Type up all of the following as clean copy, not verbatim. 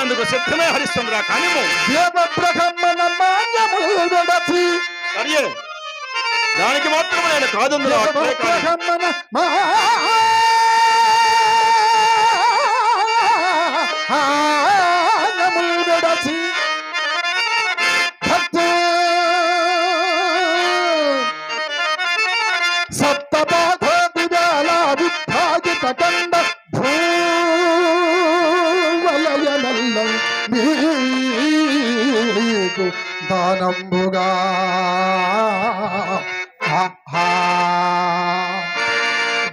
అందుకు సిద్ధమే హరిశ్చంద్ర. కానీ సరియే, దానికి మాత్రమే నేను కాదుందులో దానంబుగా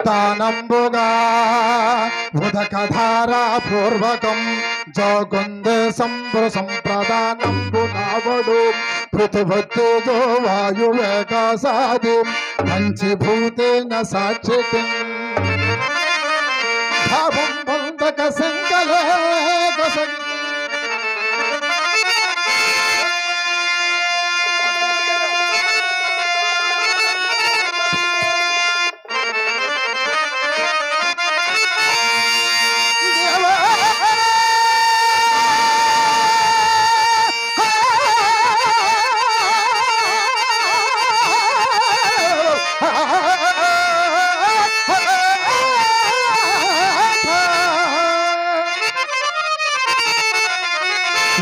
దానంబుగా ఉదకధారా పూర్వకం జోగుందే సంప్రదానంబు నావడు పృథువత్తేజో వాయువేకాసాది పంచభూతేన సాక్షికి భావం బంధక సంకలే కొసగి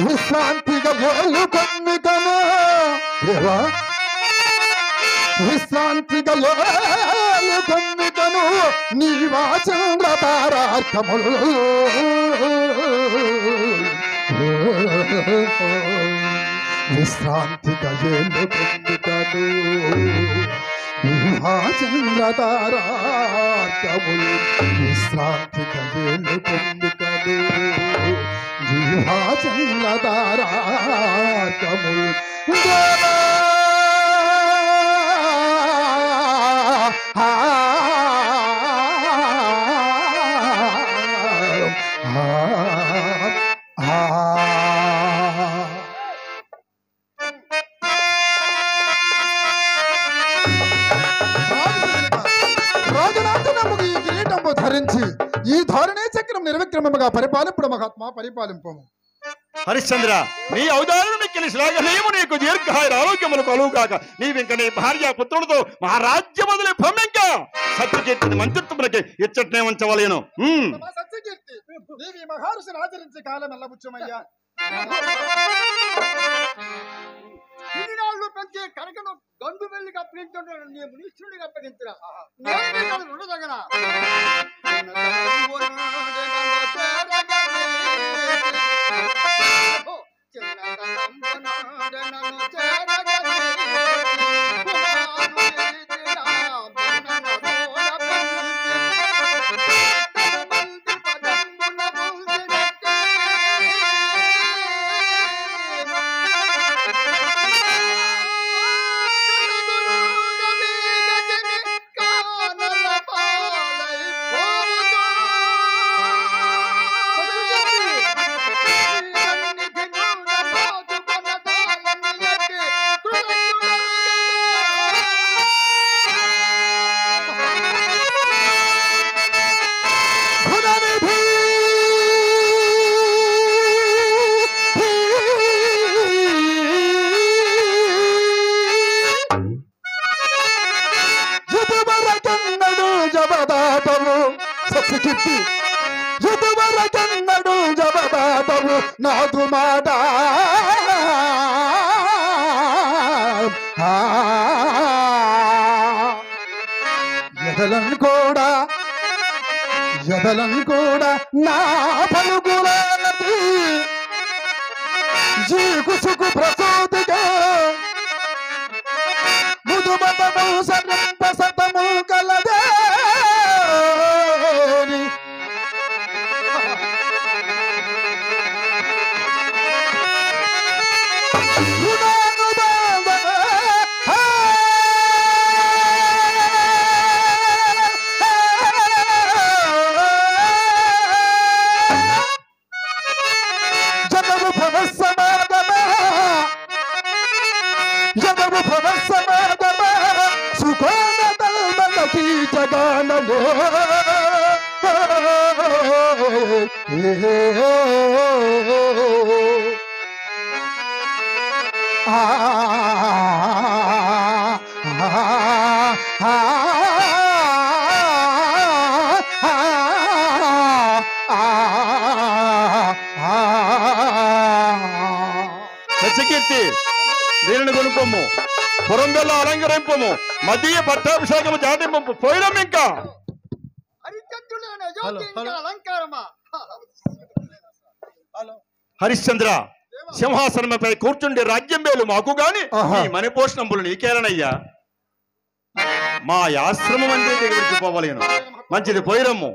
విశ్రాంతిగా ఏలుకొన్నికను దేవా, విశ్రాంతిగా ఏలుకొన్నికను నీవా చంద్ర తారార్కములు విశ్రాంతిగా ఏలుకొన్నికను నీవా చంద్ర తారార్కములు విశ్రాంతిగా ఏలుకొన్నికను జీవాచంద్రదారాకముల్ దేవా రాజనాథనముగు ఈ కిరీటంబు ధరించి ఈ ధోరణే చక్రం నిర్విక్రమముగా పరిపాలింపుడు మహాత్మా పరిపాలింపము. హరిశ్చంద్ర, నీ ఔదారుని శ్లాఘనీయము నీకు దీర్ఘాయుర ఆరోగ్యములు కలుగుగాక. నీవింక నీ భార్య పుత్రులతో మహారాజ్య మొదలు భమ్మింక సత్యకీర్తిని మంత్రిత్వములకి ఇచ్చట్నే ఉంచవలేను. సత్యకీర్తి నీవి మహర్షిని ఆచరించి కాలం ఎల్లబుచ్చమయ్యా. ఇన్ని నాళ్ళు పెంచే కనకను గండు వెళ్ళికి అప్పగించుంటాను, నీ మునీశ్వరుడికి అప్పగించిన ఉండదగన ఎదువరకన్నడు జబదాతవు నాదు మాట ఎదలను కూడా నా పలుకులకి జీకుసుకు ప్రసూతిగా ముదుమతము సరింప సతము కలదే జగానలో సత్యకీర్తి, దీనిని కొనుక్కోము, పురంబెల్ల అలంకరింపము, మధ్య పట్టాభిషేకము చాటింపు పోయినాం ఇంకా. హరిచంద్రుడైన యోగి ఇంకా అలంకారమా? హరిశ్చంద్ర, సింహాసనముపై కూర్చుండి రాజ్యం మేలు మాకు గాని ఈ మణిపోషణంబులు నీకేలనయ్యా. మా ఆశ్రమం అంటే దగ్గరికి పోవలేను. మంచిది, పోయిరమ్ము.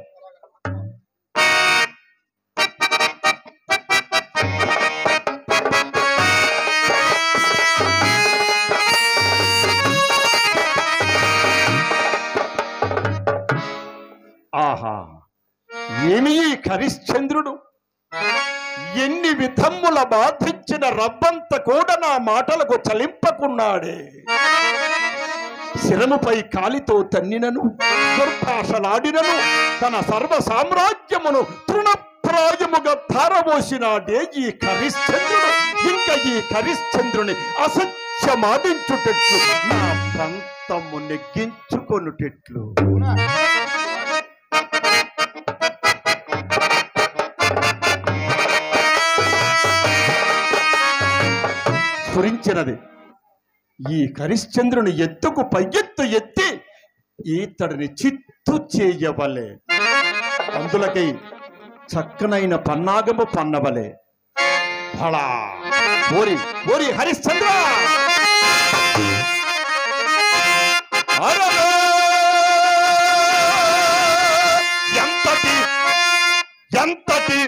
ఆహా, ఏమి ఈ హరిశ్చంద్రుడు! ఎన్ని విధముల బాధించిన రవ్వంత కూడా నా మాటలకు చలింపకున్నాడే. శిరముపై కాలితో తన్నినను, దుర్భాషలాడినను, తన సర్వ సామ్రాజ్యమును తృణప్రాయముగా ధారబోసినాడే ఈ హరిశ్చంద్రుడు. ఇంకా ఈ హరిశ్చంద్రుని అసత్యమాడించుటట్లు, నా పంతము నెగ్గించుకొనుటెట్లు. స్ఫురించినది. ఈ హరిశ్చంద్రుని ఎత్తుకు పైఎత్తు ఎత్తి ఈతడిని చిత్తు చేయవలే. అందులకై చక్కనైన పన్నాగము పన్నవలే. ఫలా ఓరి ఓరి హరిశ్చంద్ర! ఎంతటి